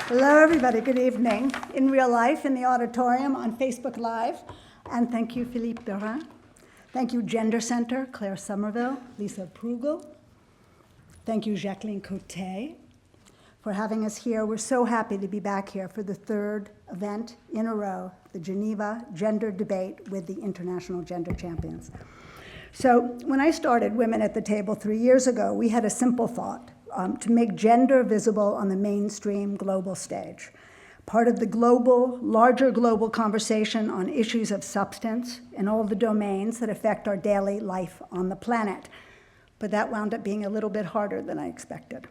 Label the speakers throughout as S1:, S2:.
S1: Hello, everybody. Good evening. In real life, in the auditorium, on Facebook Live. And thank you, Philippe Perrin. Thank you, Gender Center, Claire Somerville, Lisa Prugel. Thank you, Jacqueline Cote, for having us here. We're so happy to be back here for the third event in a row, the Geneva Gender Debate with the International Gender Champions. So when I started Women at the Table 3 years ago, we had a simple thought. To make gender visible on the mainstream global stage, part of the larger global conversation on issues of substance in all the domains that affect our daily life on the planet. But that wound up being a little bit harder than I expected.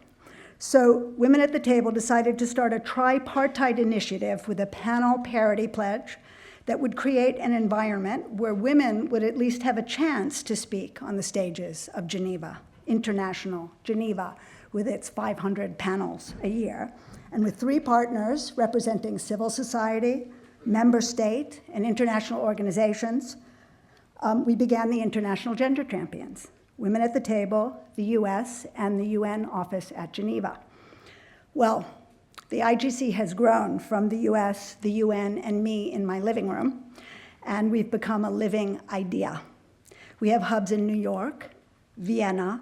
S1: So Women at the Table decided to start a tripartite initiative with a panel parity pledge that would create an environment where women would at least have a chance to speak on the stages of Geneva, International Geneva, with its 500 panels a year, and with 3 partners representing civil society, member state, and international organizations, we began the International Gender Champions, Women at the Table, the US, and the UN office at Geneva. Well, the IGC has grown from the US, the UN, and me in my living room, and we've become a living idea. We have hubs in New York, Vienna,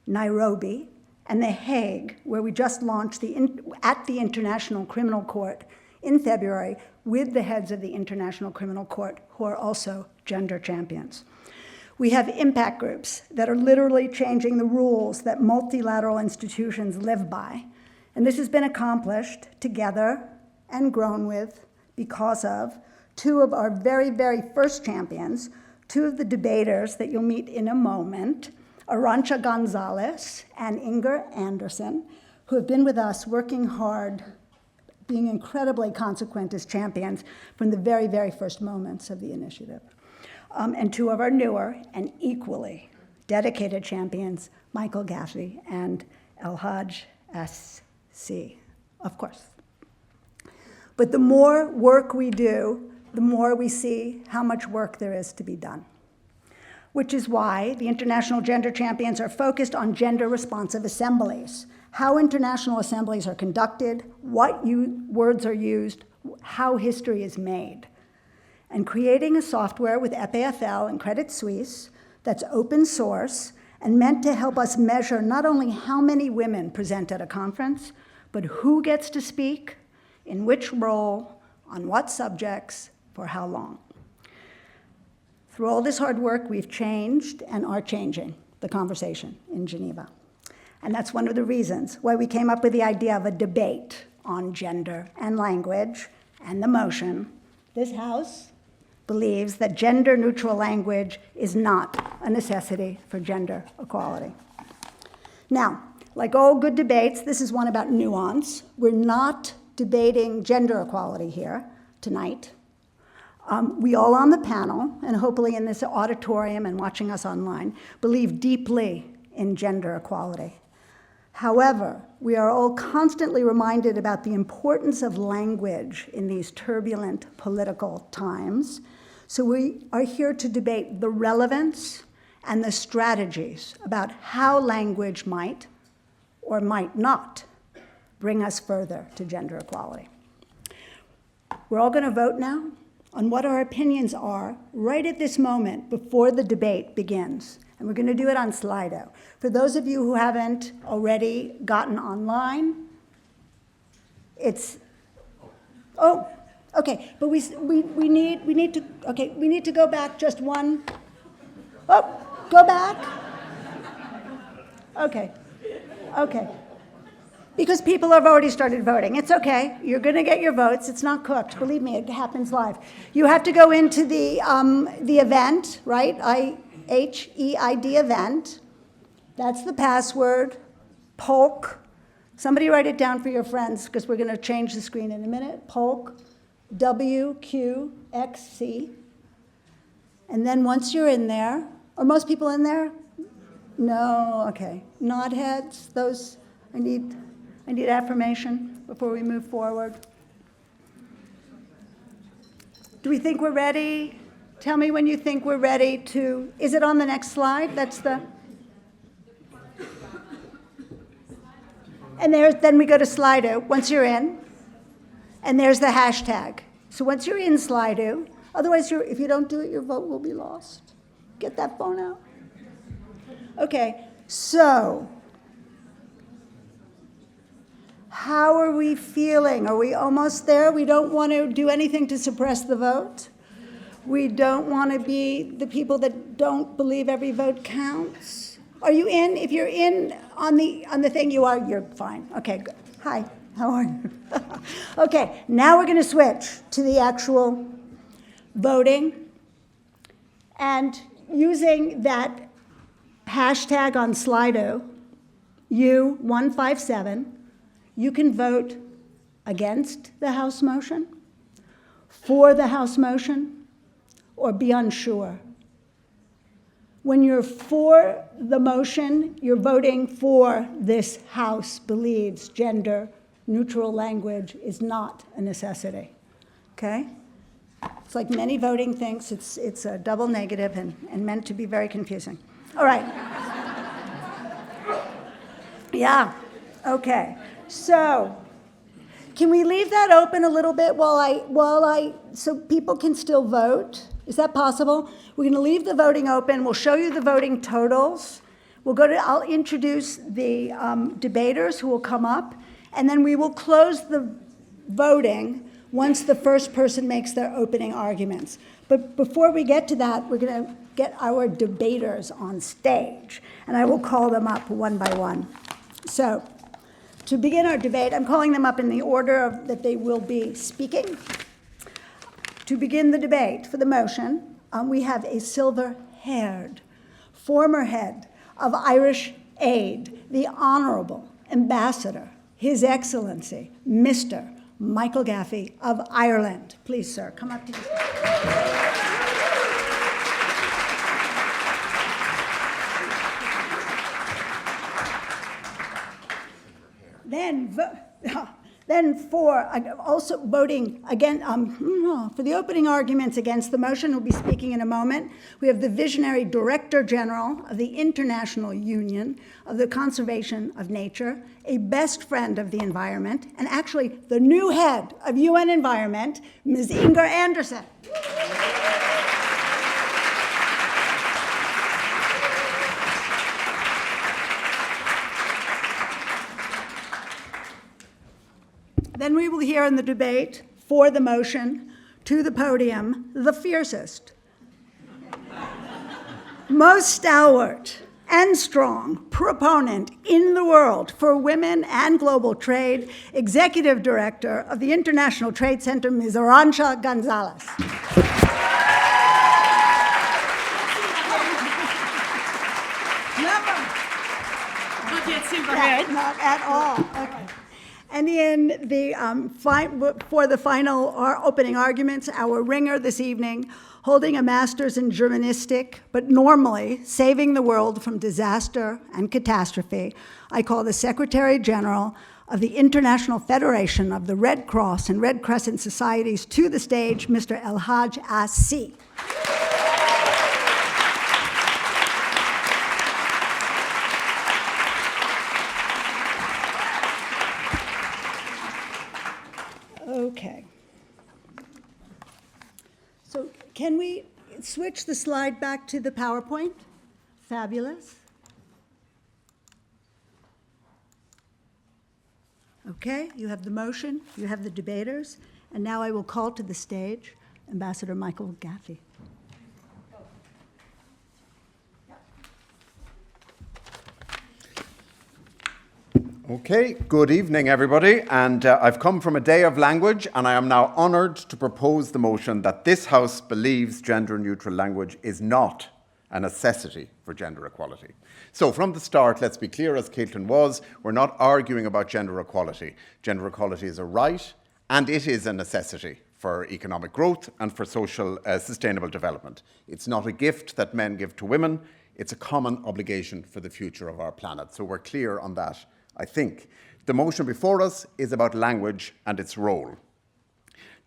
S1: Nairobi, and The Hague, where we just launched at the International Criminal Court in February with the heads of the International Criminal Court, who are also gender champions. We have impact groups that are literally changing the rules that multilateral institutions live by. And this has been accomplished together and grown with because of 2 of our very, very first champions, 2 of the debaters that you'll meet in a moment, Arantxa Gonzalez and Inger Anderson, who have been with us working hard, being incredibly consequent as champions from the very, very first moments of the initiative. And 2 of our newer and equally dedicated champions, Michael Gaffey and Elhaj S.C., of course. But the more work we do, the more we see how much work there is to be done, which is why the International Gender Champions are focused on gender-responsive assemblies, how international assemblies are conducted, what words are used, how history is made, and creating a software with EPFL and Credit Suisse that's open source and meant to help us measure not only how many women present at a conference, but who gets to speak, in which role, on what subjects, for how long. Through all this hard work, we've changed and are changing the conversation in Geneva. And that's one of the reasons why we came up with the idea of a debate on gender and language and the motion. This House believes that gender-neutral language is not a necessity for gender equality. Now, like all good debates, this is one about nuance. We're not debating gender equality here tonight. We all on the panel, and hopefully in this auditorium and watching us online, believe deeply in gender equality. However, we are all constantly reminded about the importance of language in these turbulent political times. So we are here to debate the relevance and the strategies about how language might or might not bring us further to gender equality. We're all going to vote now on what our opinions are right at this moment before the debate begins. And we're going to do it on Slido. For those of you who haven't already gotten online, it's, oh, okay, but we need to go back just one, oh, go back. Okay. Because people have already started voting. It's okay. You're going to get your votes. It's not cooked. Believe me, it happens live. You have to go into the event, right? IHEID event. That's the password. Polk. Somebody write it down for your friends because we're going to change the screen in a minute. Polk, WQXC. And then once you're in there, are most people in there? No, okay. Nod heads, those, I need affirmation before we move forward. Do we think we're ready? Tell me when you think we're ready to, is it on the next slide? That's the, and then we go to Slido once you're in. And there's the hashtag. So once you're in Slido, otherwise if you don't do it, your vote will be lost. Get that phone out. Okay, so how are we feeling? Are we almost there? We don't want to do anything to suppress the vote. We don't want to be the people that don't believe every vote counts. Are you in? If you're in on the thing, you're fine. Okay, good. Hi, how are you? Okay, now we're going to switch to the actual voting. And using that hashtag on Slido, U157, you can vote against the House motion, for the House motion, or be unsure. When you're for the motion, you're voting for this House believes gender neutral language is not a necessity, okay? It's like many voting things, it's a double negative and meant to be very confusing. All right. Yeah, okay. So, can we leave that open a little bit so people can still vote? Is that possible? We're going to leave the voting open. We'll show you the voting totals. I'll introduce the debaters who will come up, and then we will close the voting once the first person makes their opening arguments. But before we get to that, we're going to get our debaters on stage, and I will call them up one by one. So, to begin our debate, I'm calling them up in the order that they will be speaking. To begin the debate for the motion, we have a silver-haired former head of Irish Aid, the Honourable Ambassador, His Excellency, Mr. Michael Gaffey of Ireland. Please, sir, come up to the stage. Then for also voting again, for the opening arguments against the motion, who'll be speaking in a moment, we have the visionary Director General of the International Union of the Conservation of Nature, a best friend of the environment, and actually the new head of UN Environment, Ms. Inger Andersen. Then we will hear in the debate for the motion, to the podium, the fiercest, most stalwart and strong proponent in the world for women and global trade, Executive Director of the International Trade Center, Ms. Arantxa Gonzalez. Not at all. Okay. And in the for the final opening arguments, our ringer this evening, holding a master's in Germanistic, but normally saving the world from disaster and catastrophe, I call the Secretary General of the International Federation of the Red Cross and Red Crescent Societies to the stage, Mr. El Haj Assi. Okay. So can we switch the slide back to the PowerPoint? Fabulous. Okay, you have the motion, you have the debaters, and now I will call to the stage Ambassador Michael Gaffey.
S2: Okay, good evening, everybody. And I've come from a day of language, and I am now honoured to propose the motion that this House believes gender-neutral language is not a necessity for gender equality. So from the start, let's be clear, as Caitlin was, we're not arguing about gender equality. Gender equality is a right, and it is a necessity for economic growth and for social sustainable development. It's not a gift that men give to women. It's a common obligation for the future of our planet. So we're clear on that, I think. The motion before us is about language and its role.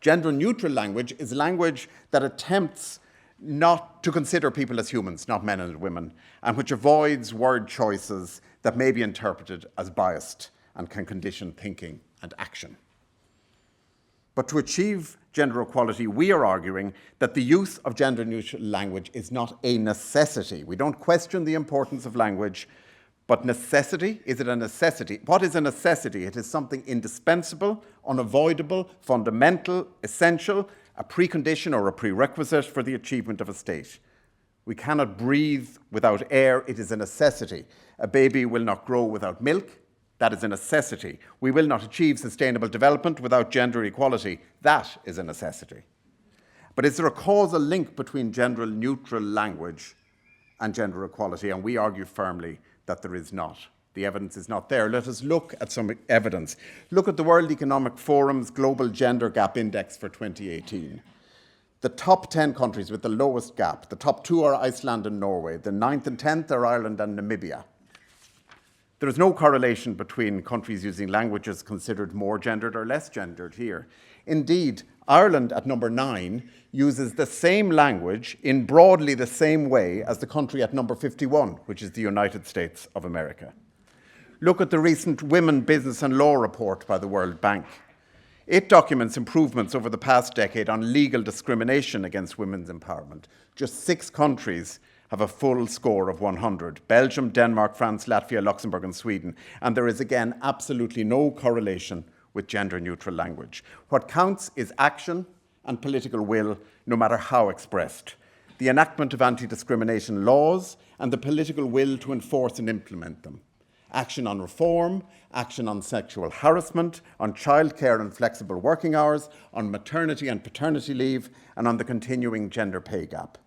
S2: Gender-neutral language is language that attempts not to consider people as humans, not men and women, and which avoids word choices that may be interpreted as biased and can condition thinking and action. But to achieve gender equality, we are arguing that the use of gender-neutral language is not a necessity. We don't question the importance of language, but necessity, is it a necessity? What is a necessity? It is something indispensable, unavoidable, fundamental, essential, a precondition or a prerequisite for the achievement of a state. We cannot breathe without air. It is a necessity. A baby will not grow without milk. That is a necessity. We will not achieve sustainable development without gender equality. That is a necessity. But is there a causal link between gender-neutral language and gender equality? And we argue firmly that there is not. The evidence is not there. Let us look at some evidence. Look at the World Economic Forum's Global Gender Gap Index for 2018. The top 10 countries with the lowest gap, the top 2 are Iceland and Norway. The 9th and 10th are Ireland and Namibia. There is no correlation between countries using languages considered more gendered or less gendered here. Indeed, Ireland at number 9 uses the same language in broadly the same way as the country at number 51, which is the United States of America. Look at the recent Women, Business and Law report by the World Bank. It documents improvements over the past decade on legal discrimination against women's empowerment. Just 6 countries have a full score of 100. Belgium, Denmark, France, Latvia, Luxembourg and Sweden. And there is again absolutely no correlation with gender-neutral language. What counts is action and political will, no matter how expressed. The enactment of anti-discrimination laws and the political will to enforce and implement them. Action on reform, action on sexual harassment, on childcare and flexible working hours, on maternity and paternity leave, and on the continuing gender pay gap.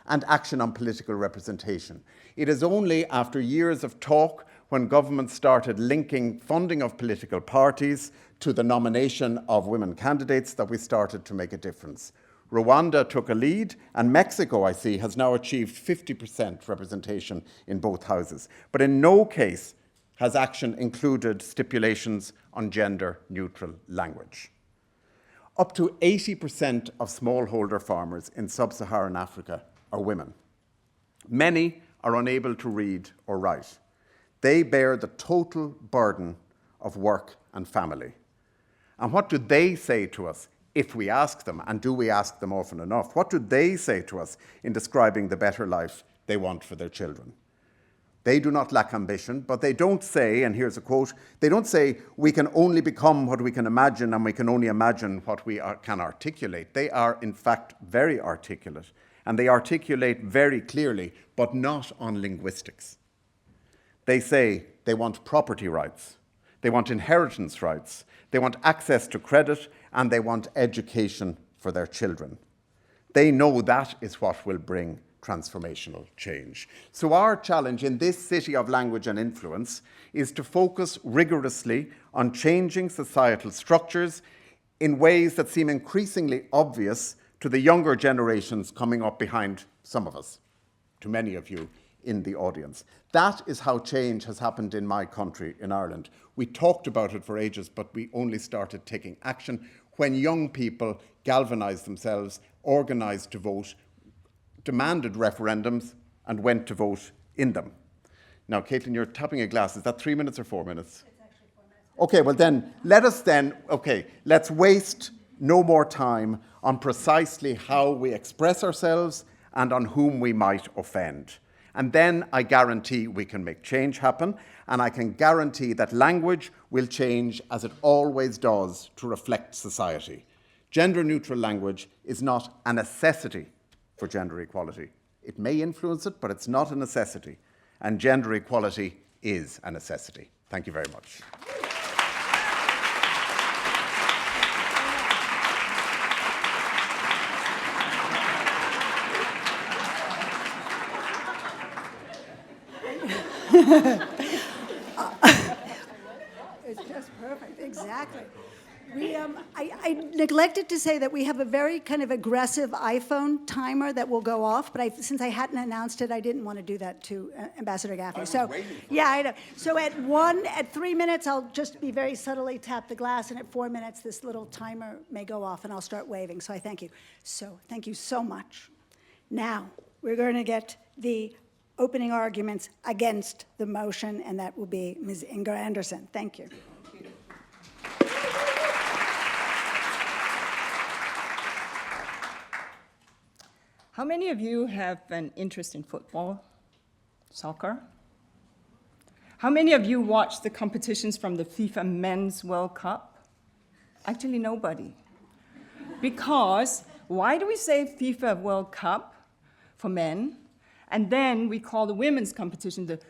S2: And action on political representation. It is only after years of talk when governments started linking funding of political parties to the nomination of women candidates that we started to make a difference. Rwanda took a lead, and Mexico, I see, has now achieved 50% representation in both houses. But in no case has action included stipulations on gender-neutral language. Up to 80% of smallholder farmers in sub-Saharan Africa are women. Many are unable to read or write. They bear the total burden of work and family. And what do they say to us if we ask them, and do we ask them often enough? What do they say to us in describing the better life they want for their children? They do not lack ambition, but they don't say, and here's a quote, they don't say, we can only become what we can imagine and we can only imagine what we can articulate. They are, in fact, very articulate, and they articulate very clearly, but not on linguistics. They say they want property rights, they want inheritance rights, they want access to credit, and they want education for their children. They know that is what will bring transformational change. So our challenge in this city of language and influence is to focus rigorously on changing societal structures in ways that seem increasingly obvious to the younger generations coming up behind some of us, to many of you in the audience. That is how change has happened in my country, in Ireland. We talked about it for ages, but we only started taking action when young people galvanized themselves, organized to vote, demanded referendums, and went to vote in them. Now, Caitlin, you're tapping a glass. Is that 3 minutes or 4 minutes?
S1: It's actually 4 minutes.
S2: Okay, well then, let's waste no more time on precisely how we express ourselves and on whom we might offend. And then I guarantee we can make change happen, and I can guarantee that language will change as it always does to reflect society. Gender-neutral language is not a necessity for gender equality. It may influence it, but it's not a necessity. And gender equality is a necessity. Thank you very much.
S1: It's just perfect, exactly. I neglected to say that we have a very kind of aggressive iPhone timer that will go off, but since I hadn't announced it, I didn't want to do that to Ambassador Gaffney. So, yeah, I know. So at 3 minutes, I'll just be very subtly tap the glass, and at 4 minutes, this little timer may go off, and I'll start waving. So I thank you. So thank you so much. Now, we're going to get the opening arguments against the motion, and that will be Ms. Inger Anderson. Thank you.
S3: How many of you have an interest in football, soccer? How many of you watch the competitions from the FIFA Men's World Cup? Actually, nobody. Because why do we say FIFA World Cup for men, and then we call the women's competition the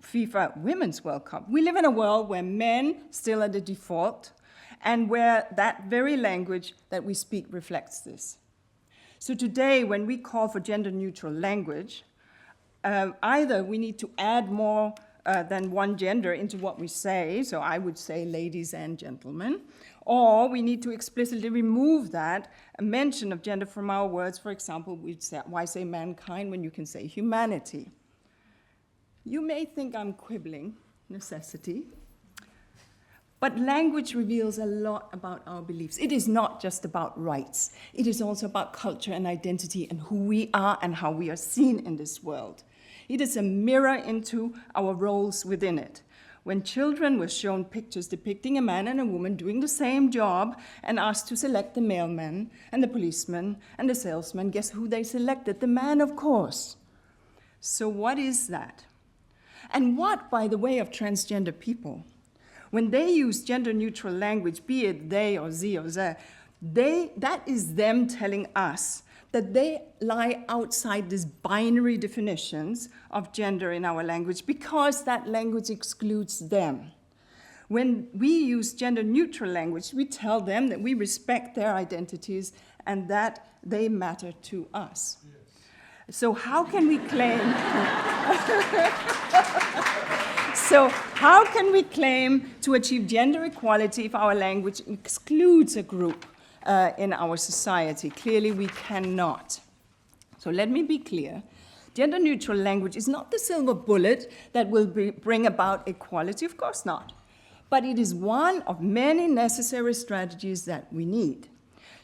S3: FIFA Women's World Cup? We live in a world where men still are the default, and where that very language that we speak reflects this. So today, when we call for gender-neutral language, either we need to add more than one gender into what we say, so I would say ladies and gentlemen, or we need to explicitly remove that mention of gender from our words. For example, we'd say, why say mankind when you can say humanity? You may think I'm quibbling, necessity, but language reveals a lot about our beliefs. It is not just about rights. It is also about culture and identity and who we are and how we are seen in this world. It is a mirror into our roles within it. When children were shown pictures depicting a man and a woman doing the same job and asked to select the mailman and the policeman and the salesman, guess who they selected? The man, of course. So what is that? And what, by the way, of transgender people? When they use gender-neutral language, be it they or ze or ze, that is them telling us that they lie outside these binary definitions of gender in our language because that language excludes them. When we use gender-neutral language, we tell them that we respect their identities and that they matter to us. Yes. So how can we claim... So how can we claim to achieve gender equality if our language excludes a group in our society? Clearly, we cannot. So let me be clear. Gender-neutral language is not the silver bullet that will bring about equality, of course not. But it is one of many necessary strategies that we need.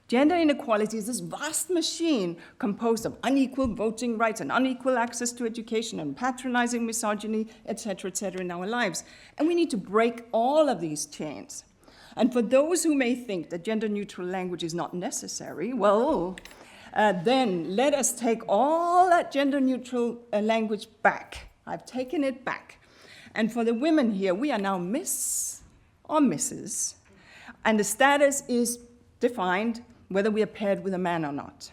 S3: Gender inequality is this vast machine composed of unequal voting rights and unequal access to education and patronizing misogyny, et cetera, in our lives. And we need to break all of these chains. And for those who may think that gender-neutral language is not necessary, well, then let us take all that gender-neutral language back. I've taken it back. And for the women here, we are now Miss or Mrs. And the status is defined whether we are paired with a man or not.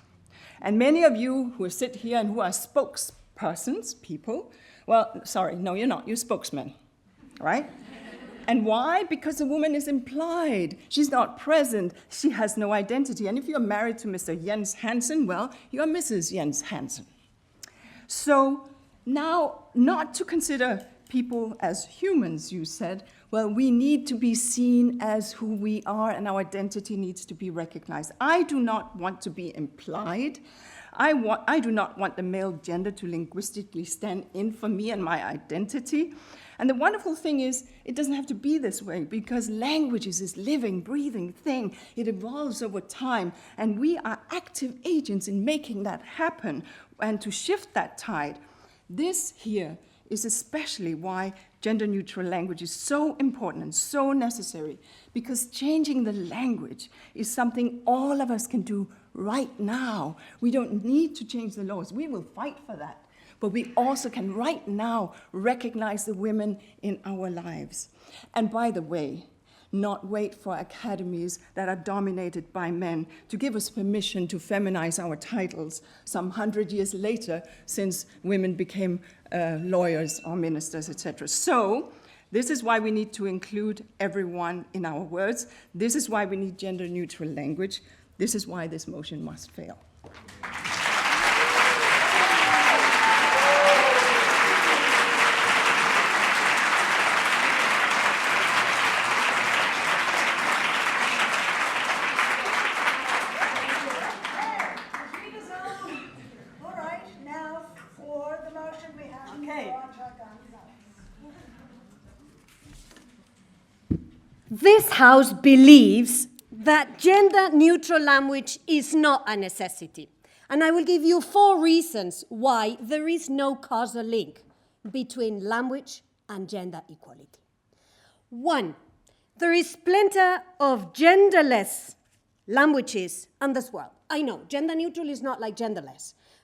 S3: And many of you who sit here and who are spokespersons, people, well, sorry, no, you're not, you're spokesmen, right? And why? Because the woman is implied. She's not present. She has no identity. And if you're married to Mr. Jens Hansen, well, you're Mrs. Jens Hansen. So now, not to consider people as humans, you said, well, we need to be seen as who we are and our identity needs to be recognized. I do not want to be implied. I do not want the male gender to linguistically stand in for me and my identity. And the wonderful thing is, it doesn't have to be this way because language is this living, breathing thing. It evolves over time, and we are active agents in making that happen and to shift that tide. This here is especially why gender-neutral language is so important and so necessary, because changing the language is something all of us can do right now. We don't need to change the laws. We will fight for that. But we also can right now recognize the women in our lives. And by the way, not wait for academies that are dominated by men to give us permission to feminize our titles some 100 years later, since women became lawyers or ministers, etc. So this is why we need to include everyone in our words. This is why we need gender-neutral language. This is why this motion must fail.
S4: This House believes that gender-neutral language is not a necessity. And I will give you 4 reasons why there is no causal link between language and gender equality. 1, there is plenty of genderless languages in this world. I know, gender-neutral is not like genderless,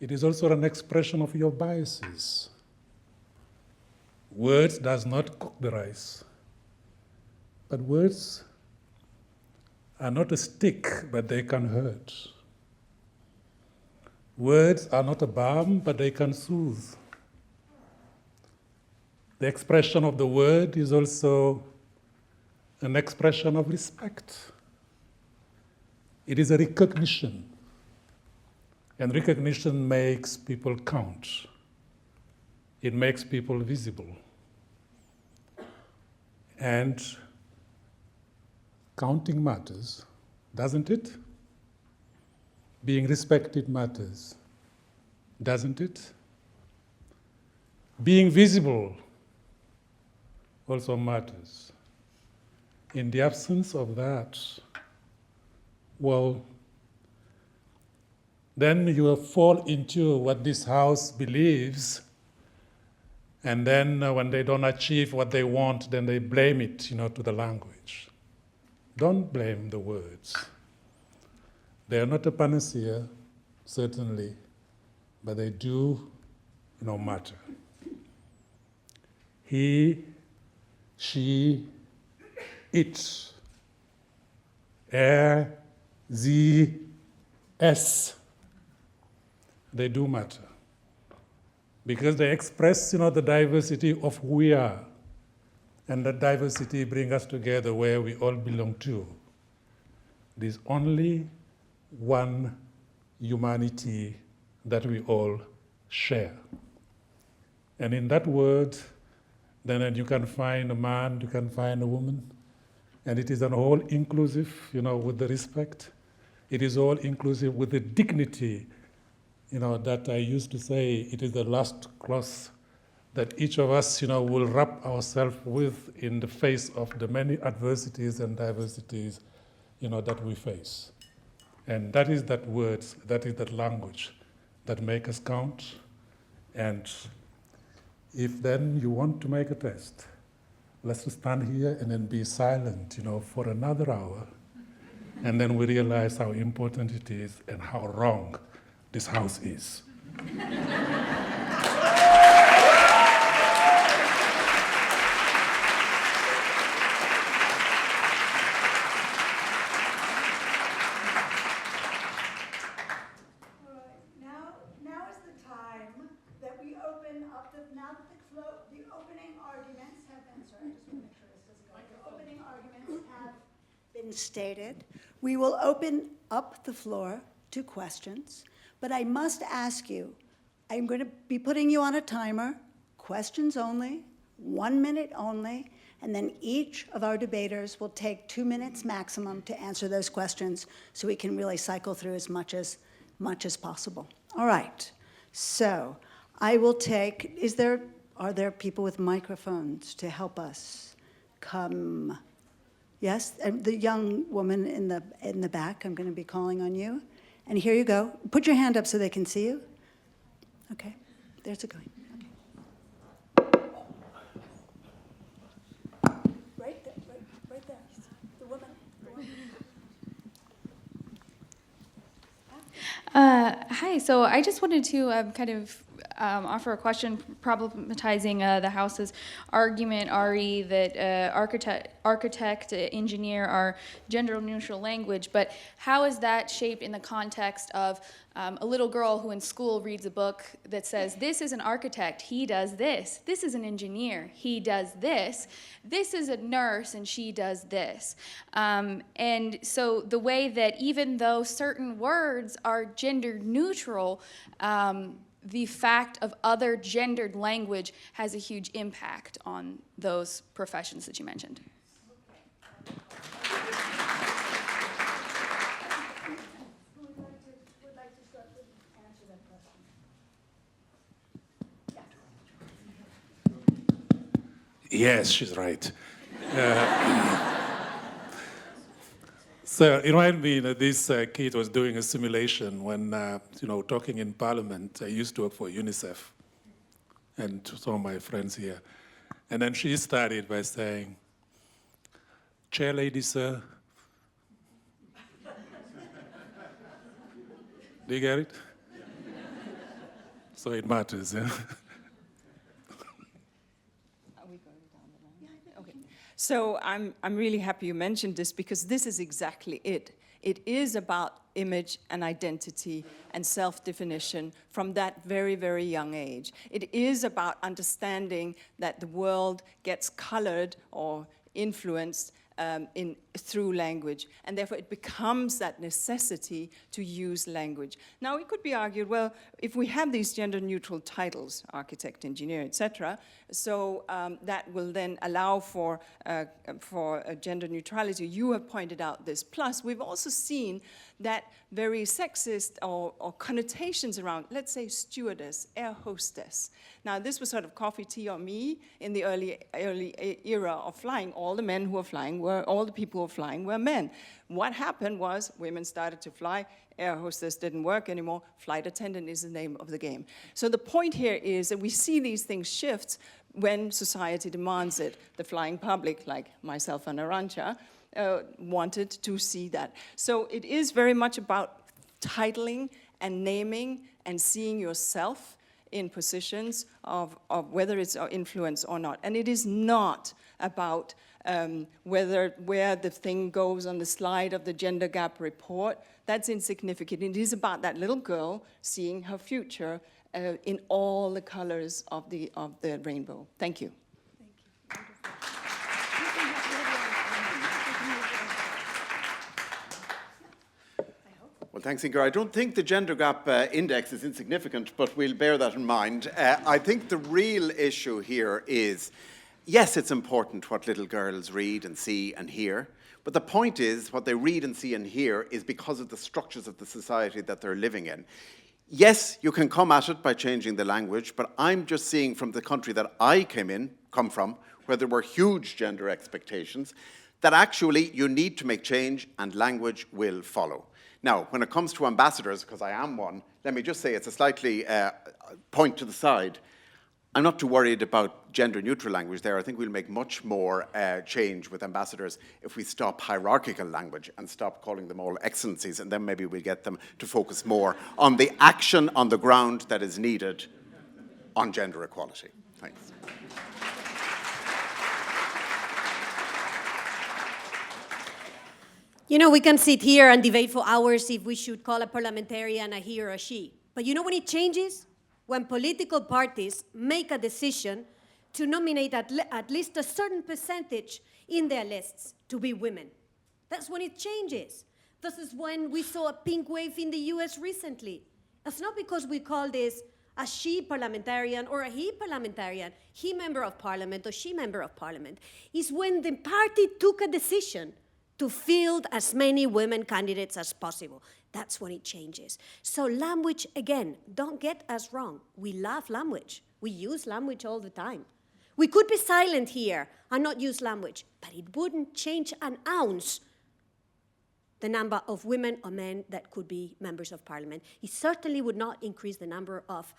S5: it is also an expression of your biases. Words does not cook the rice, but words are not a stick, but they can hurt. Words are not a balm, but they can soothe. The expression of the word is also an expression of respect. It is a recognition, and recognition makes people count. It makes people visible. And counting matters, doesn't it? Being respected matters, doesn't it? Being visible also matters. In the absence of that, well, then you fall into what this house believes, and then when they don't achieve what they want, then they blame it, to the language. Don't blame the words. They are not a panacea, certainly, but they do, matter. He, she, it, er, sie, es, they do matter. Because they express, the diversity of who we are. And that diversity brings us together where we all belong to. There's only one humanity that we all share. And in that word, then you can find a man, you can find a woman, and it is an all-inclusive, with the respect. It is all-inclusive with the dignity, that I used to say, it is the last clause that each of us, will wrap ourselves with in the face of the many adversities and diversities, that we face. And that is that words, that is that language that make us count. And if then you want to make a test, let's stand here and then be silent, for another hour. And then we realize how important it is and how wrong this house is.
S1: Now is the time that we open up now that the opening arguments have been, sorry, I just want to make sure this doesn't go. The opening arguments have been stated. We will open up the floor to questions, but I must ask you, I'm going to be putting you on a timer, questions only, 1 minute only, and then each of our debaters will take 2 minutes maximum to answer those questions so we can really cycle through as much as possible. All right, so I will take, are there people with microphones to help us come? Yes, and the young woman in the back, I'm going to be calling on you. And here you go. Put your hand up so they can see you. Okay, there's it going. Okay. Right there, right there. The woman.
S6: Hi, so I just wanted to offer a question problematizing the House's argument, Ari, that architect, engineer are gender-neutral language, but how is that shaped in the context of a little girl who in school reads a book that says, this is an architect, he does this. This is an engineer, he does this. This is a nurse, and she does this. And so the way that even though certain words are gender-neutral, the fact of other gendered language has a huge impact on those professions that you mentioned.
S5: Yes, she's right. So it reminded me that this kid was doing a simulation when, talking in Parliament. I used to work for UNICEF and to some of my friends here. And then she started by saying, "Chair lady, sir." Do you get it? So it matters. Yeah?
S3: Okay. So I'm really happy you mentioned this, because this is exactly it. It is about image and identity and self-definition from that very, very young age. It is about understanding that the world gets colored or influenced through language, and therefore it becomes that necessity to use language. Now, it could be argued, well, if we have these gender-neutral titles, architect, engineer, etc., so that will then allow for gender neutrality. You have pointed out this. Plus, we've also seen that very sexist or connotations around, let's say, stewardess, air hostess. Now, this was sort of coffee, tea, or me in the early era of flying. All the men who were flying all the people who were flying were men. What happened was women started to fly, air hostess didn't work anymore, flight attendant is the name of the game. So the point here is that we see these things shift when society demands it. The flying public, like myself and Arantxa, wanted to see that. So it is very much about titling and naming and seeing yourself in positions of whether it's influence or not. And it is not about where the thing goes on the slide of the gender gap report. That's insignificant. It is about that little girl seeing her future in all the colors of the rainbow. Thank you.
S2: Well, thanks, Inger. I don't think the gender gap index is insignificant, but we'll bear that in mind. I think the real issue here is, yes, it's important what little girls read and see and hear, but the point is what they read and see and hear is because of the structures of the society that they're living in. Yes, you can come at it by changing the language, but I'm just seeing from the country that I come from, where there were huge gender expectations, that actually you need to make change and language will follow. Now, when it comes to ambassadors, because I am one, let me just say it's a slightly point to the side. I'm not too worried about gender-neutral language there. I think we'll make much more change with ambassadors if we stop hierarchical language and stop calling them all excellencies, and then maybe we'll get them to focus more on the action on the ground that is needed on gender equality. Thanks.
S4: You know, we can sit here and debate for hours if we should call a parliamentarian a he or a she. But you know when it changes? When political parties make a decision to nominate at least a certain percentage in their lists to be women. That's when it changes. This is when we saw a pink wave in the US recently. It's not because we call this a she parliamentarian or a he parliamentarian, he member of parliament or she member of parliament. It's when the party took a decision to field as many women candidates as possible. That's when it changes. So language, again, don't get us wrong. We love language. We use language all the time. We could be silent here and not use language, but it wouldn't change an ounce the number of women or men that could be members of parliament. It certainly would not increase the number of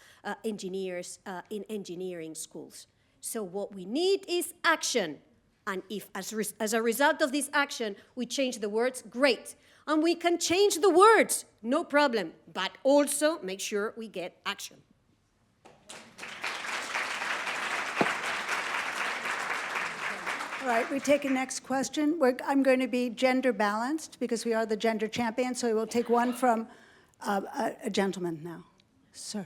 S4: engineers in engineering schools. So what we need is action. And if, as a result of this action, we change the words, great. And we can change the words, no problem. But also make sure we get action.
S1: All right, we take a next question. I'm going to be gender balanced because we are the gender champion, so we will take one from a gentleman now. Sir.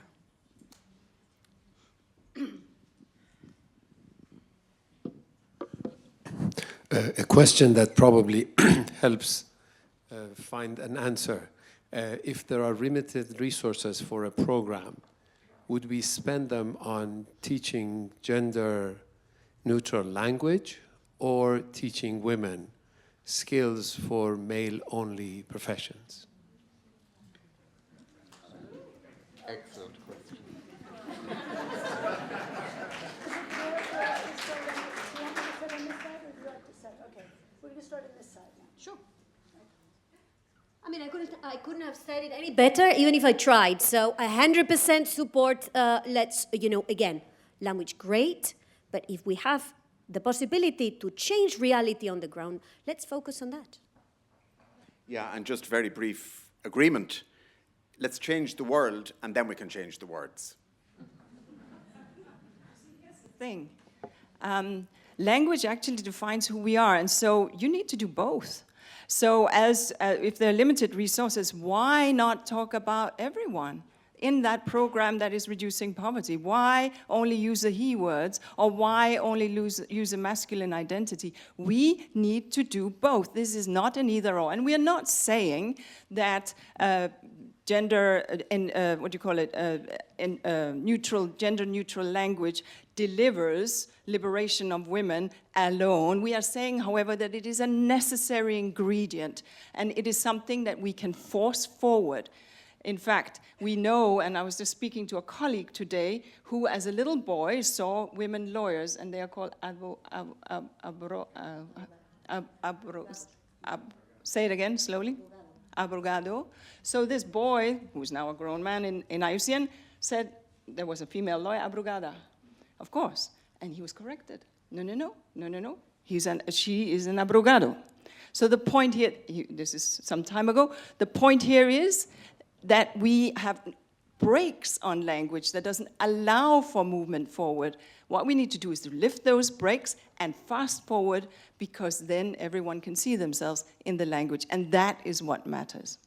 S7: A question that probably helps find an answer. If there are limited resources for a program, would we spend them on teaching gender-neutral language or teaching women skills for male-only professions?
S2: Excellent question.
S4: Sure. I mean, I couldn't have said it any better, even if I tried. So 100% support, let's, again, language great, but if we have the possibility to change reality on the ground, let's focus on that.
S2: Yeah, and just very brief agreement. Let's change the world, and then we can change the words.
S3: thing. Language actually defines who we are, and so you need to do both. So as if there are limited resources, why not talk about everyone in that program that is reducing poverty? Why only use the he words, or why only use a masculine identity? We need to do both. This is not an either or, and we are not saying that gender neutral language delivers liberation of women alone. We are saying, however, that it is a necessary ingredient, and it is something that we can force forward. In fact, we know, and I was just speaking to a colleague today who, as a little boy, saw women lawyers, and they are called say it again slowly. Abrogado. So this boy, who's now a grown man in IUCN, said there was a female lawyer, abrogada. Of course. And he was corrected. No. She is an abrogado. So the point here, this is some time ago, the point here is that we have brakes on language that doesn't allow for movement forward. What we need to do is to lift those brakes and fast forward, because then everyone can see themselves in the language, and that is what matters.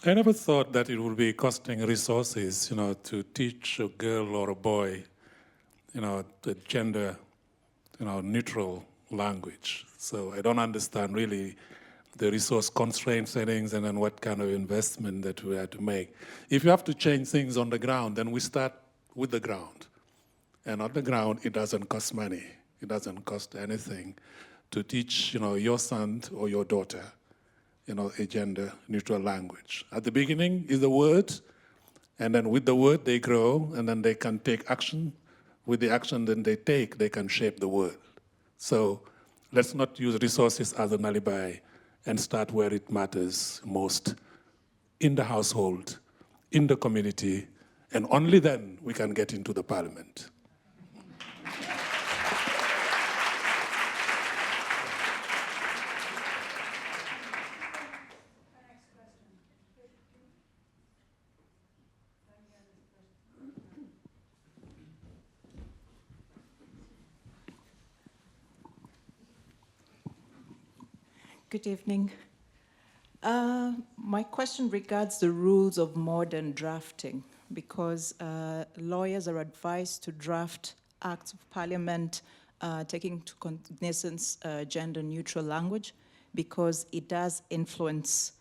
S5: I never thought that it would be costing resources, to teach a girl or a boy, the gender, neutral language. So I don't understand really the resource constraint settings and then what kind of investment that we have to make. If you have to change things on the ground, then we start with the ground. And on the ground, it doesn't cost money. It doesn't cost anything to teach, your son or your daughter, a gender-neutral language. At the beginning is the word, and then with the word they grow, and then they can take action. With the action that they take, they can shape the world. So let's not use resources as an alibi and start where it matters most, in the household, in the community, and only then we can get into the parliament.
S8: Good evening. My question regards the rules of modern drafting, because lawyers are advised to draft acts of parliament taking into cognizance gender-neutral language, because it does influence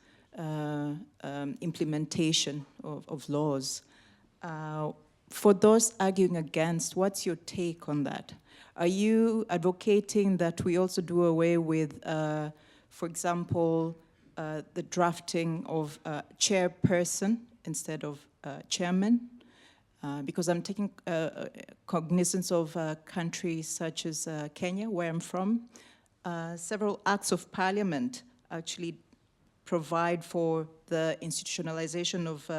S8: implementation of laws. For those arguing against, what's your take on that? Are you advocating that we also do away with for example, the drafting of chairperson instead of chairman? Because I'm taking cognizance of countries such as Kenya, where I'm from. Several acts of parliament actually provide for the institutionalization of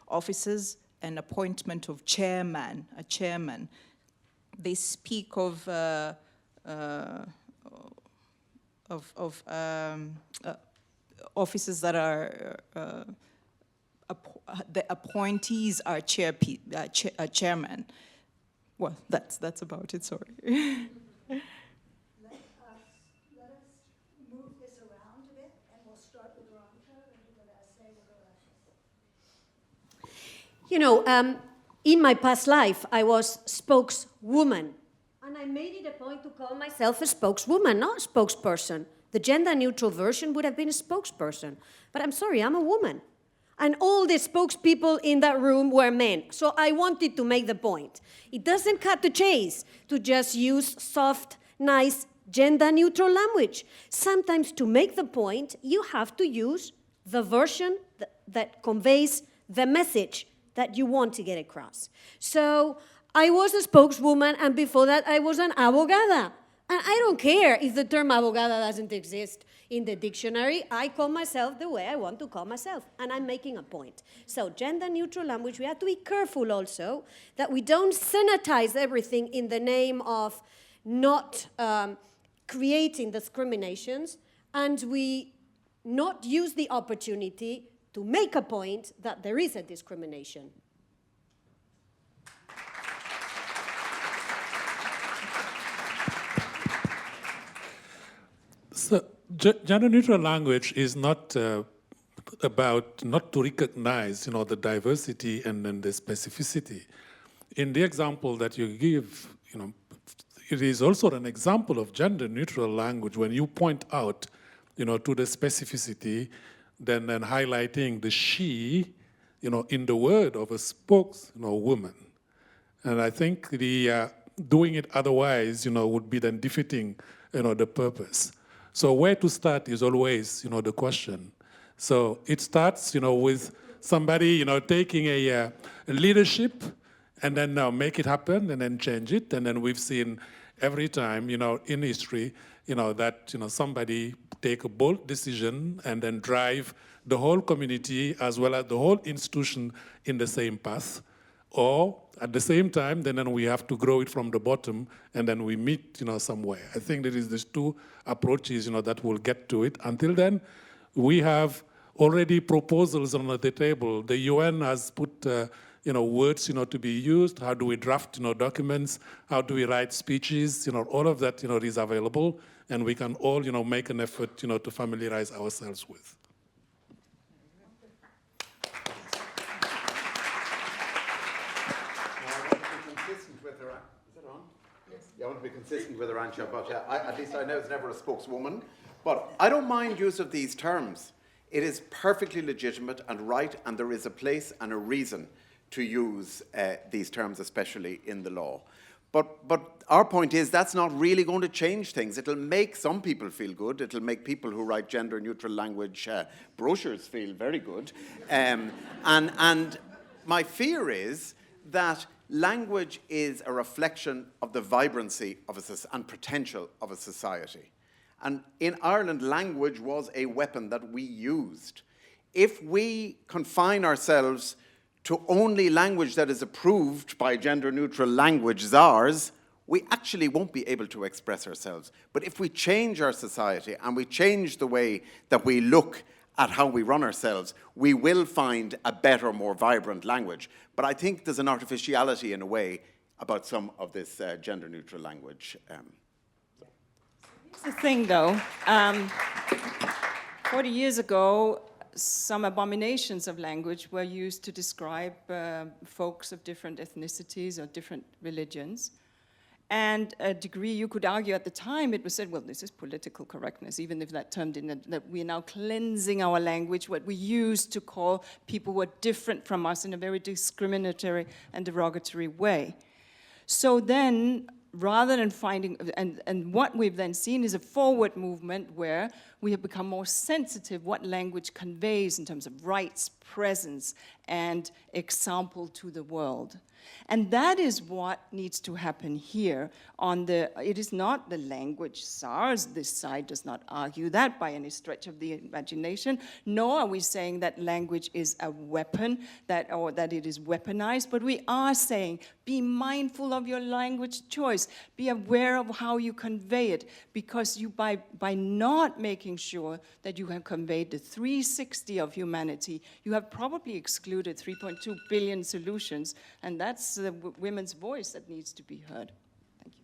S8: offices and appointment of chairman, a chairman. They speak of offices that are the appointees are chairman. Well, that's about it. Sorry.
S1: Let us move this around a bit, and we'll start with Veronica, and do the essay. We'll go like this.
S4: In my past life, I was spokeswoman. And I made it a point to call myself a spokeswoman, not a spokesperson. The gender-neutral version would have been a spokesperson. But I'm sorry, I'm a woman. And all the spokespeople in that room were men. So I wanted to make the point. It doesn't cut the chase to just use soft, nice, gender-neutral language. Sometimes to make the point, you have to use the version that conveys the message that you want to get across. So I was a spokeswoman, and before that, I was an abogada. And I don't care if the term abogada doesn't exist in the dictionary. I call myself the way I want to call myself, and I'm making a point. So gender-neutral language, we have to be careful also that we don't sanitize everything in the name of not creating discriminations, and we not use the opportunity to make a point that there is a discrimination.
S5: So, gender-neutral language is not about not to recognize, the diversity and then the specificity. In the example that you give, it is also an example of gender-neutral language when you point out, to the specificity, then highlighting the she, in the word of a spokeswoman. And I think the doing it otherwise, would be then defeating, the purpose. So where to start is always, the question. So it starts, with somebody, taking a leadership and then make it happen and then change it. And then we've seen every time, in history, that, somebody take a bold decision and then drive the whole community as well as the whole institution in the same path. Or at the same time, then we have to grow it from the bottom and then we meet, somewhere. I think there is these two approaches, that will get to it. Until then, we have already proposals on the table. The UN has put, words, to be used. How do we draft, documents? How do we write speeches? All of that, is available, and we can all, make an effort, to familiarize ourselves with.
S2: I want to be consistent with Arantxa, but at least I know it's never a spokeswoman. But I don't mind use of these terms. It is perfectly legitimate and right, and there is a place and a reason to use these terms, especially in the law. But our point is that's not really going to change things. It'll make some people feel good. It'll make people who write gender-neutral language brochures feel very good. And my fear is that language is a reflection of the vibrancy of and potential of a society. And in Ireland, language was a weapon that we used. If we confine ourselves to only language that is approved by gender-neutral language czars, we actually won't be able to express ourselves. But if we change our society and we change the way that we look at how we run ourselves, we will find a better, more vibrant language. But I think there's an artificiality in a way about some of this gender-neutral language.
S3: Here's the thing, though. 40 years ago, some abominations of language were used to describe folks of different ethnicities or different religions. And a degree, you could argue at the time, it was said, well, this is political correctness, even if that term didn't, that we are now cleansing our language, what we used to call people who are different from us in a very discriminatory and derogatory way. So then, rather than finding, and what we've then seen is a forward movement where we have become more sensitive what language conveys in terms of rights, presence, and example to the world. And that is what needs to happen here. It is not the language czars. This side does not argue that by any stretch of the imagination, nor are we saying that language is a weapon, or that it is weaponized, but we are saying, be mindful of your language choice. Be aware of how you convey it, because you, by not making sure that you have conveyed the 360 of humanity, you have probably excluded 3.2 billion solutions, and that's the women's voice that needs to be heard. Thank you.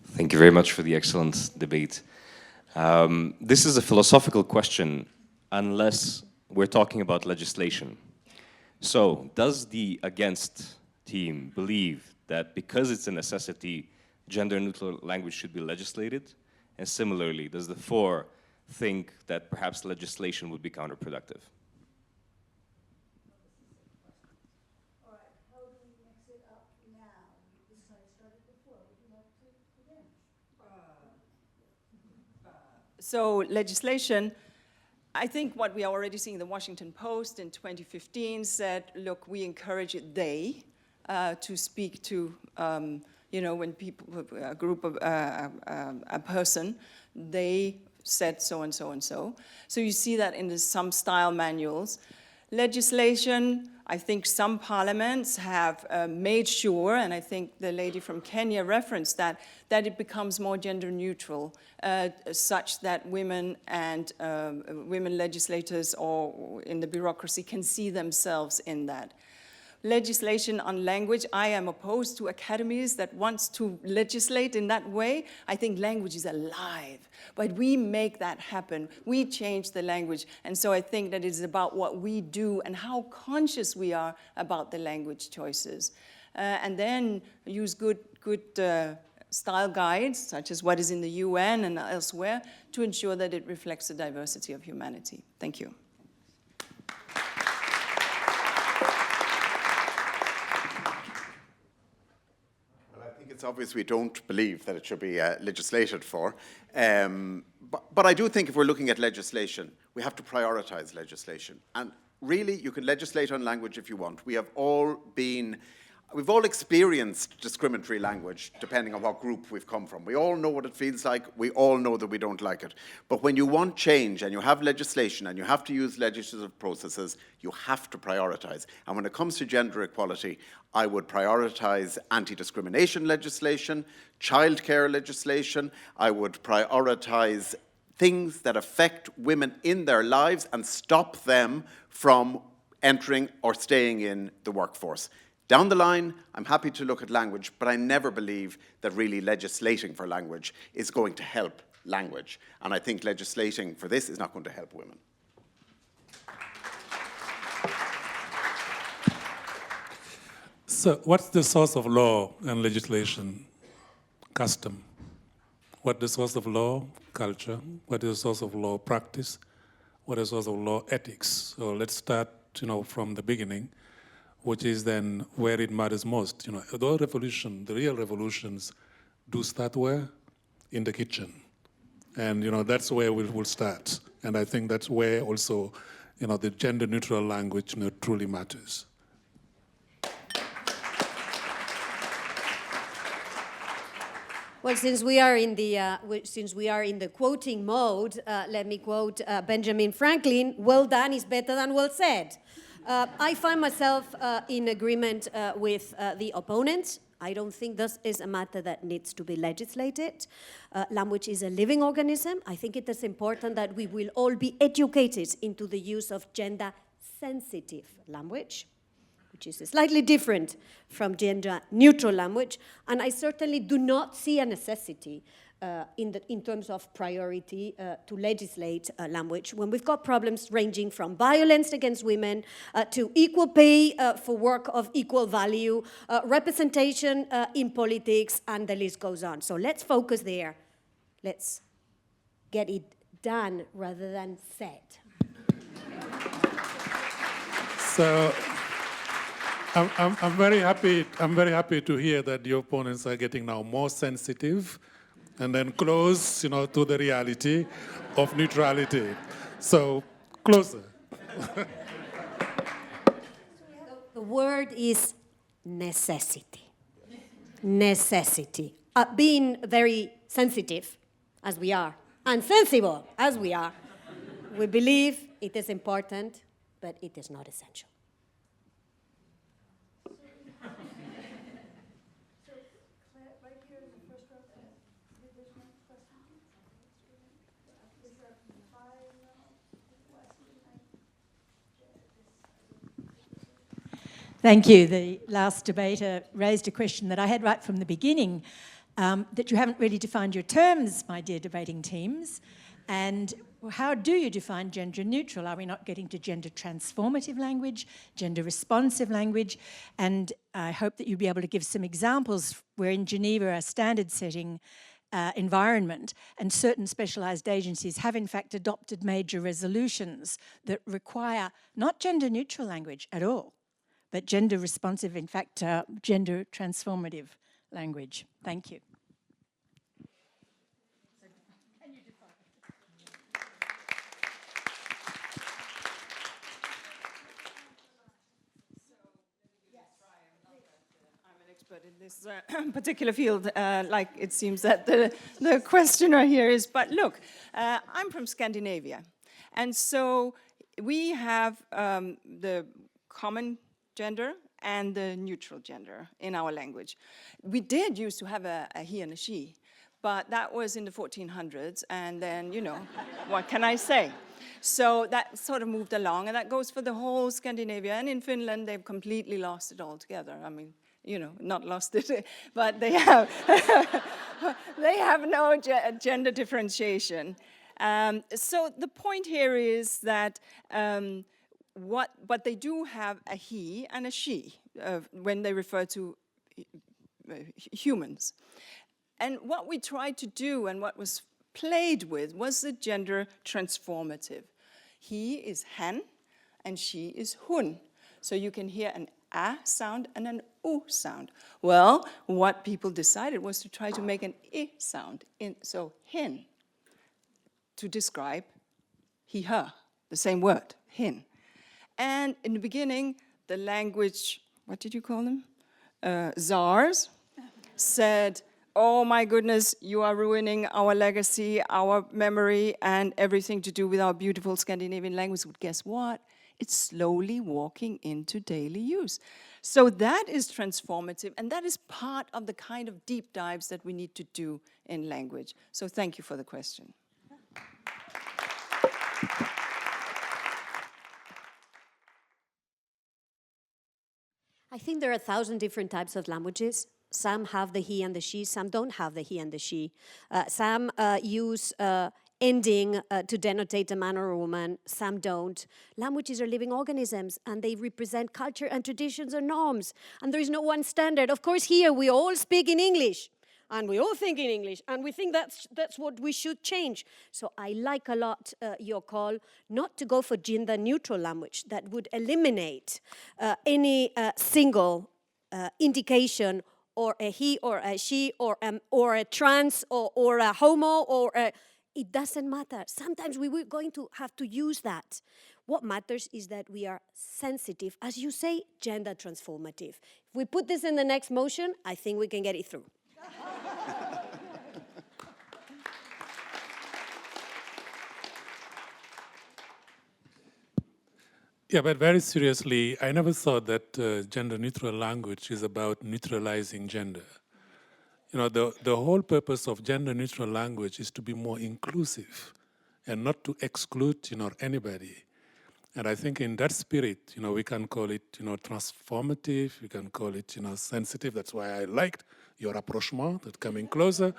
S9: Thank you very much for the excellent debate. This is a philosophical question, unless we're talking about legislation. So, does the against team believe that because it's a necessity, gender-neutral language should be legislated? And similarly, does the for think that perhaps legislation would be counterproductive?
S1: All right, how do we mix it up now? This is how I started before. Would you like to begin?
S3: So legislation, I think what we are already seeing, the Washington Post in 2015 said, look, we encourage to speak to, when people, a group of, a person, they said so and so and so. So you see that in some style manuals. Legislation, I think some parliaments have made sure, and I think the lady from Kenya referenced that it becomes more gender neutral, such that women and women legislators or in the bureaucracy can see themselves in that. Legislation on language, I am opposed to academies that wants to legislate in that way. I think language is alive, but we make that happen. We change the language, and so I think that it is about what we do and how conscious we are about the language choices. And then use good style guides, such as what is in the UN and elsewhere, to ensure that it reflects the diversity of humanity. Thank you.
S2: It's obvious we don't believe that it should be legislated for. But I do think if we're looking at legislation, we have to prioritize legislation. And really, you can legislate on language if you want. We've all experienced discriminatory language, depending on what group we've come from. We all know what it feels like. We all know that we don't like it. But when you want change and you have legislation and you have to use legislative processes, you have to prioritize. And when it comes to gender equality, I would prioritize anti-discrimination legislation, childcare legislation. I would prioritize things that affect women in their lives and stop them from entering or staying in the workforce. Down the line, I'm happy to look at language, but I never believe that really legislating for language is going to help language. And I think legislating for this is not going to help women.
S5: So what's the source of law and legislation? Custom. What is the source of law? Culture. What is the source of law? Practice. What is the source of law? Ethics. So let's start, from the beginning, which is then where it matters most. The real revolutions do start where? In the kitchen. And, that's where we'll start. And I think that's where also, the gender-neutral language truly matters.
S4: Well, since we are in the quoting mode, let me quote Benjamin Franklin: "Well done is better than well said." I find myself in agreement with the opponents. I don't think this is a matter that needs to be legislated. Language is a living organism. I think it is important that we will all be educated into the use of gender-sensitive language, which is slightly different from gender-neutral language. And I certainly do not see a necessity in terms of priority to legislate language when we've got problems ranging from violence against women to equal pay for work of equal value, representation in politics, and the list goes on. So let's focus there. Let's get it done rather than said.
S5: So I'm very happy to hear that your opponents are getting now more sensitive and then close, to the reality of neutrality. So, closer.
S4: The word is necessity. Necessity. Being very sensitive, as we are, and sensible, as we are, we believe it is important, but it is not essential.
S10: Thank you. The last debater raised a question that I had right from the beginning, that you haven't really defined your terms, my dear debating teams. And how do you define gender neutral? Are we not getting to gender transformative language, gender responsive language? And I hope that you'll be able to give some examples where in Geneva, a standard setting environment, and certain specialised agencies have in fact adopted major resolutions that require not gender neutral language at all, but gender responsive, in fact, gender transformative language. Thank you.
S3: In this particular field, like it seems that the questioner here is. But look, I'm from Scandinavia. And so we have the common gender and the neutral gender in our language. We did used to have a he and a she, but that was in the 1400s, and then, you know, what can I say? So that sort of moved along, and that goes for the whole Scandinavia. And in Finland, they've completely lost it altogether. I mean, you know, not lost it, but they have, they have no gender differentiation. So the point here is that but they do have a he and a she when they refer to humans. And what we tried to do and what was played with was the gender transformative. He is hen and she is hun. So you can hear an a sound and an u sound. Well, what people decided was to try to make an I sound. So hin, to describe he, her, the same word, hin. And in the beginning, the language, what did you call them? Czars said, oh my goodness, you are ruining our legacy, our memory, and everything to do with our beautiful Scandinavian language. But guess what? It's slowly walking into daily use. So that is transformative, and that is part of the kind of deep dives that we need to do in language. So thank you for the question.
S4: I think there are 1,000 different types of languages. Some have the he and the she, some don't have the he and the she. Some use ending to denotate a man or a woman, some don't. Languages are living organisms, and they represent culture and traditions and norms, and there is no one standard. Of course, here we all speak in English, and we all think in English, and we think that's what we should change. So I like a lot your call not to go for gender-neutral language that would eliminate any single indication or a he or a she or a trans or a homo or a... It doesn't matter. Sometimes we were going to have to use that. What matters is that we are sensitive, as you say, gender transformative. If we put this in the next motion, I think we can get it through.
S5: Yeah, but very seriously, I never thought that gender-neutral language is about neutralizing gender. You know, the whole purpose of gender-neutral language is to be more inclusive and not to exclude, anybody. And I think in that spirit, we can call it, transformative, we can call it, sensitive. That's why I liked your rapprochement, that coming closer,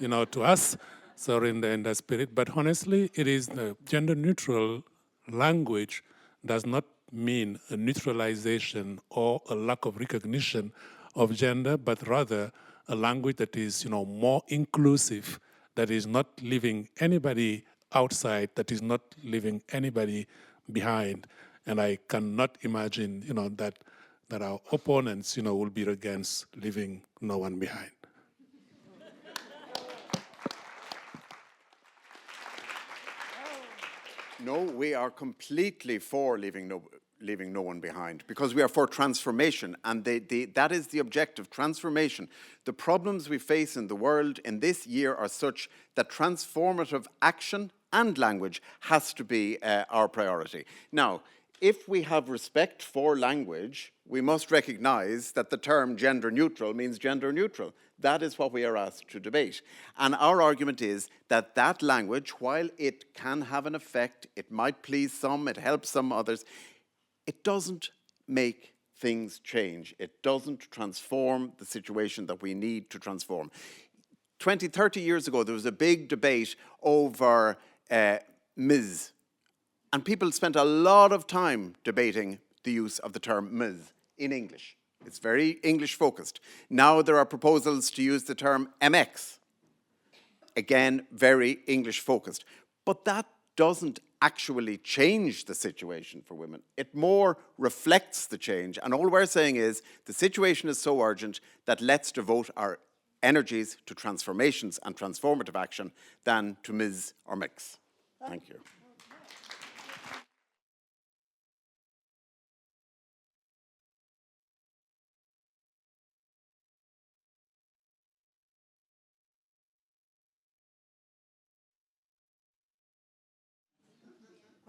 S5: to us. So in that spirit. But honestly, it is the gender-neutral language does not mean a neutralization or a lack of recognition of gender, but rather a language that is, more inclusive, that is not leaving anybody outside, that is not leaving anybody behind. And I cannot imagine, that our opponents, will be against leaving no one behind.
S2: No, we are completely for leaving no one behind, because we are for transformation, and that is the objective, transformation. The problems we face in the world in this year are such that transformative action and language has to be our priority. Now, if we have respect for language, we must recognize that the term gender neutral means gender neutral. That is what we are asked to debate. And our argument is that that language, while it can have an effect, it might please some, it helps some others, it doesn't make things change. It doesn't transform the situation that we need to transform. 20, 30 years ago, there was a big debate over Ms. And people spent a lot of time debating the use of the term Ms. in English. It's very English focused. Now there are proposals to use the term MX. Again, very English focused. But that doesn't actually change the situation for women. It more reflects the change. And all we're saying is the situation is so urgent that let's devote our energies to transformations and transformative action than to Ms. or Mix. Thank you.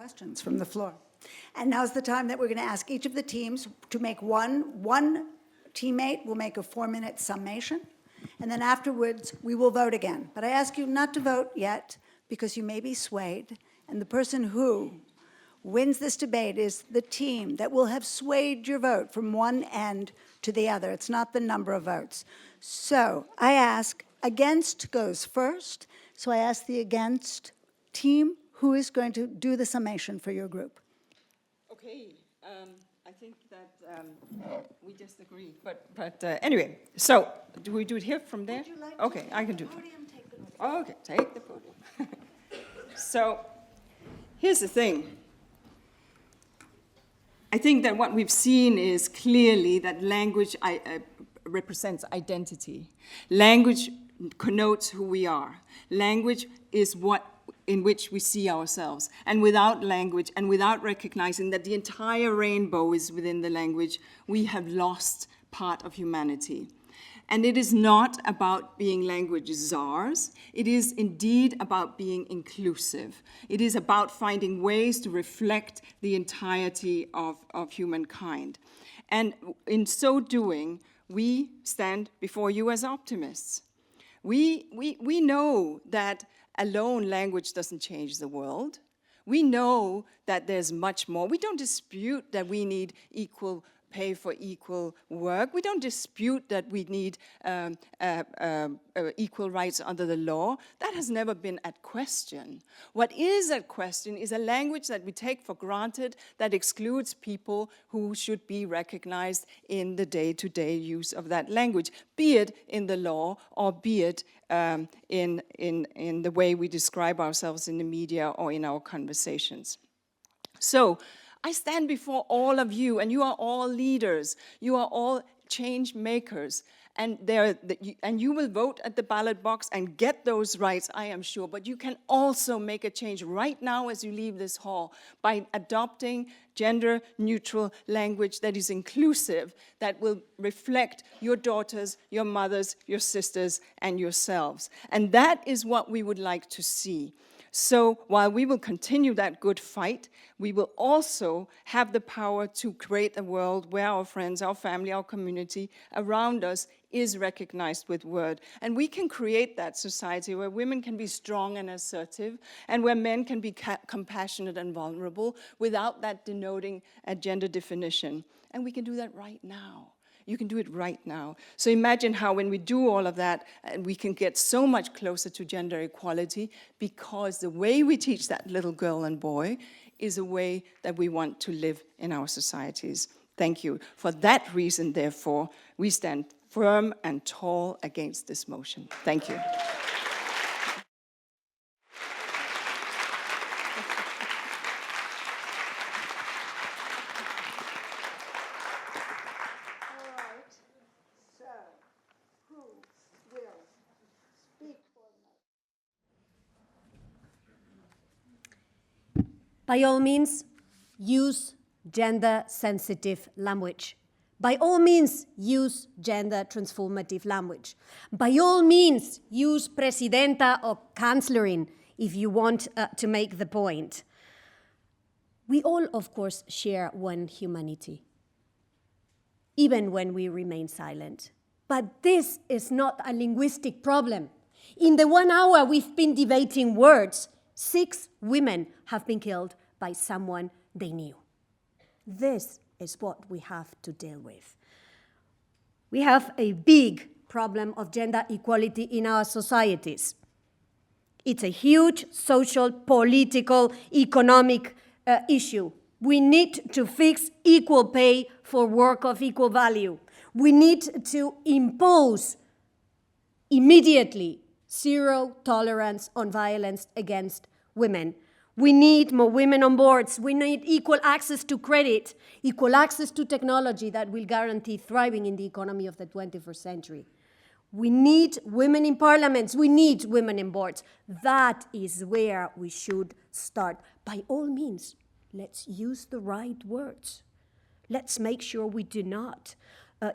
S1: Questions from the floor. And now's the time that we're going to ask each of the teams to make one teammate will make a 4-minute summation, and then afterwards we will vote again. But I ask you not to vote yet because you may be swayed, and the person who wins this debate is the team that will have swayed your vote from one end to the other. It's not the number of votes. So I ask, against goes first, so I ask the against team, who is going to do the summation for your group?
S3: Okay, I think that we just agreed, but anyway, so do we do it here from there?
S1: Would you like
S3: Okay,
S1: to
S3: I can do
S1: take the
S3: it.
S1: podium? Take the podium.
S3: Oh, okay, take the podium. So, here's the thing. I think that what we've seen is clearly that language represents identity. Language connotes who we are. Language is what in which we see ourselves. And without language and without recognizing that the entire rainbow is within the language, we have lost part of humanity. And it is not about being language czars. It is indeed about being inclusive. It is about finding ways to reflect the entirety of humankind. And in so doing, we stand before you as optimists. We know that alone language doesn't change the world. We know that there's much more. We don't dispute that we need equal pay for equal work. We don't dispute that we need equal rights under the law. That has never been at question. What is at question is a language that we take for granted that excludes people who should be recognized in the day-to-day use of that language, be it in the law or be it in the way we describe ourselves in the media or in our conversations. So, I stand before all of you, and you are all leaders. You are all change makers, and you will vote at the ballot box and get those rights, I am sure. But you can also make a change right now as you leave this hall by adopting gender-neutral language that is inclusive, that will reflect your daughters, your mothers, your sisters, and yourselves. And that is what we would like to see. So while we will continue that good fight, we will also have the power to create a world where our friends, our family, our community around us is recognized with word. And we can create that society where women can be strong and assertive, and where men can be compassionate and vulnerable without that denoting a gender definition. And we can do that right now. You can do it right now. So imagine how when we do all of that, we can get so much closer to gender equality, because the way we teach that little girl and boy is a way that we want to live in our societies. Thank you. For that reason, therefore, we stand firm and tall against this motion. Thank you.
S4: By all means, use gender-sensitive language. By all means, use gender-transformative language. By all means, use presidenta or kanzlerin if you want to make the point. We all, of course, share one humanity, even when we remain silent. But this is not a linguistic problem. In the 1 hour we've been debating words, 6 women have been killed by someone they knew. This is what we have to deal with. We have a big problem of gender equality in our societies. It's a huge social, political, economic issue. We need to fix equal pay for work of equal value. We need to impose immediately zero tolerance on violence against women. We need more women on boards. We need equal access to credit, equal access to technology that will guarantee thriving in the economy of the 21st century. We need women in parliaments. We need women in boards. That is where we should start. By all means, let's use the right words. Let's make sure we do not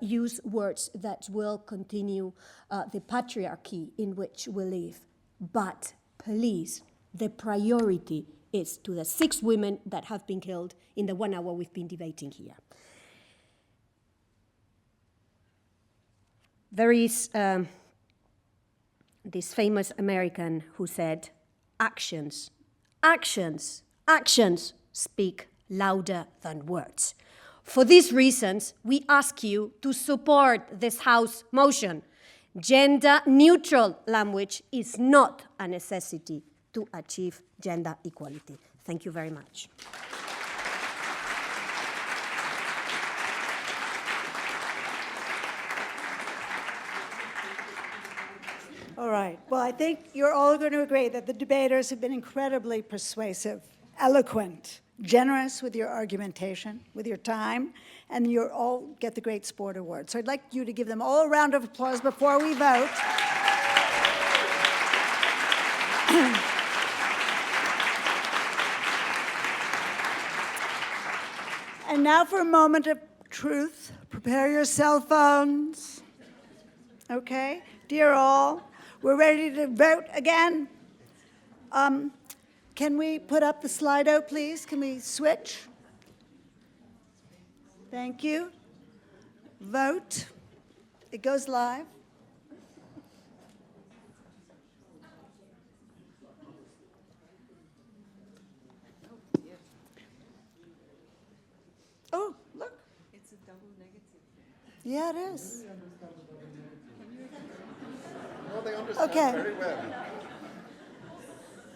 S4: use words that will continue the patriarchy in which we live. But please, the priority is to the 6 women that have been killed in the 1 hour we've been debating here. There is this famous American who said, actions, actions, actions speak louder than words. For these reasons, we ask you to support this House motion. Gender-neutral language is not a necessity to achieve gender equality. Thank you very much.
S1: All right. Well, I think you're all going to agree that the debaters have been incredibly persuasive, eloquent, generous with your argumentation, with your time, and you all get the Great Sport Award. So I'd like you to give them all a round of applause before we vote. And now for a moment of truth. Prepare your cell phones. Okay? Dear all, we're ready to vote again. Can we put up the Slido, please? Can we switch? Thank you. Vote. It goes live. Oh, look.
S3: It's a double negative.
S1: Yeah, it is.
S2: No, they understand
S1: Okay.
S2: very well.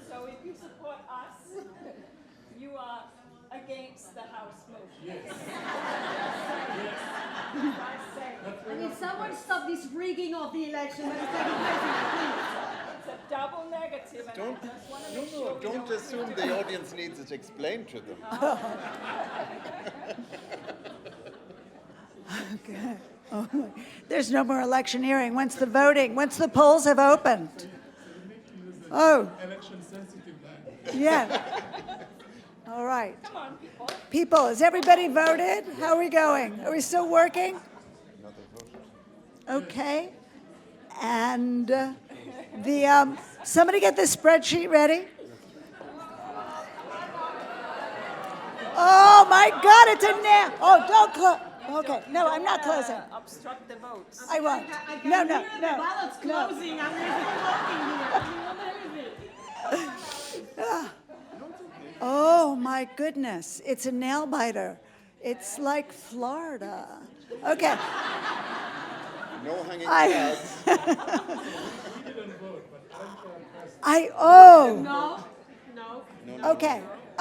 S3: So if you support us, you are against the House motion. Yes.
S4: I mean, someone stop this rigging of the election when it's taking
S3: It's a double negative, and I just want to make sure we know
S2: Don't
S3: what
S2: assume
S3: we're
S2: the
S3: doing.
S2: audience needs it explained to them.
S1: Okay. Oh, there's no more electioneering once the voting, once the polls have opened. Oh.
S5: Election sensitive language.
S1: Yeah. All right.
S3: Come on, people.
S1: People, has everybody voted? How are we going? Are we still working? Okay. And somebody get this spreadsheet ready? Oh my God, it's a nail. Oh, don't close. Okay, no, I'm not closing.
S3: Obstruct the votes.
S1: I won't. No.
S4: ballots closing. I'm really
S1: Oh my goodness, it's a nail biter. It's like Florida. Okay.
S2: No hanging
S1: I-
S2: chads.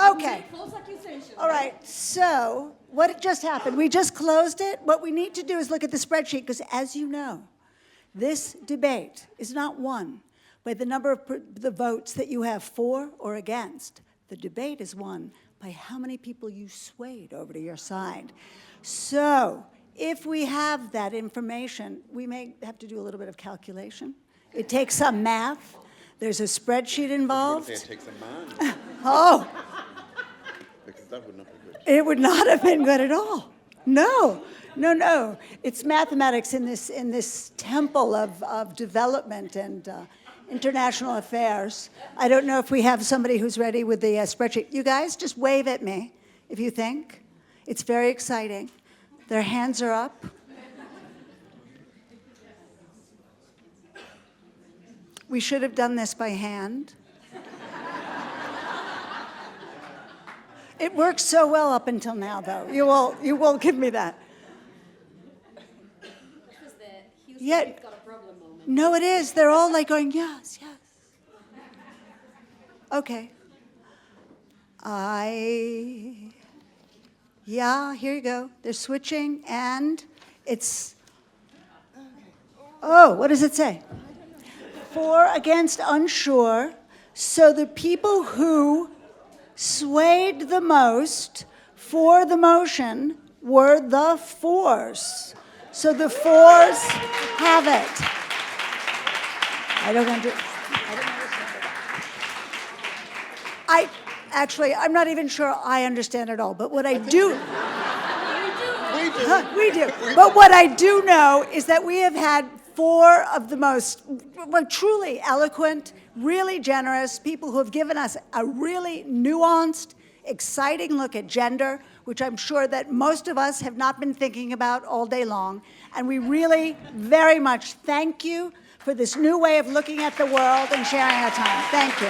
S1: Okay.
S4: false accusation.
S1: All right, so what just happened? We just closed it. What we need to do is look at the spreadsheet, because as you know, this debate is not won by the number of the votes that you have for or against. The debate is won by how many people you swayed over to your side. So if we have that information, we may have to do a little bit of calculation. It takes some math. There's a spreadsheet involved.
S2: Say it takes a man,
S1: Oh.
S2: because that would not be good.
S1: It would not have been good at all. No. It's mathematics in this temple of development and international affairs. I don't know if we have somebody who's ready with the spreadsheet. You guys, just wave at me if you think. It's very exciting. Their hands are up. We should have done this by hand. It works so well up until now, though. You will give me that. Yeah. No, it is. They're all like going, yes. Okay. Yeah, here you go. They're switching, and it's, oh, what does it say? For, against, unsure. So the people who swayed the most for the motion were the fours. So the fours have it. I don't understand. I'm not even sure I understand it all, but what I do... We do. But what I do know is that we have had four of the most, well, truly eloquent, really generous, people who have given us a really nuanced, exciting look at gender, which I'm sure that most of us have not been thinking about all day long. And we really very much thank you for this new way of looking at the world and sharing our time. Thank you.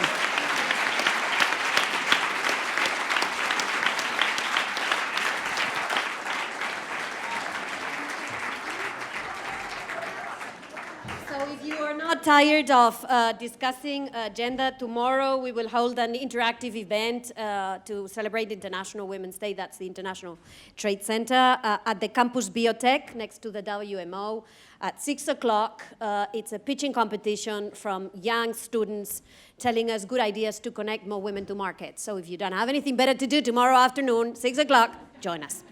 S4: So if you are not tired of discussing gender, tomorrow we will hold an interactive event to celebrate International Women's Day. That's the International Trade Center at the Campus Biotech next to the WMO at 6 o'clock. It's a pitching competition from young students telling us good ideas to connect more women to markets. So if you don't have anything better to do tomorrow afternoon, 6 o'clock, join us.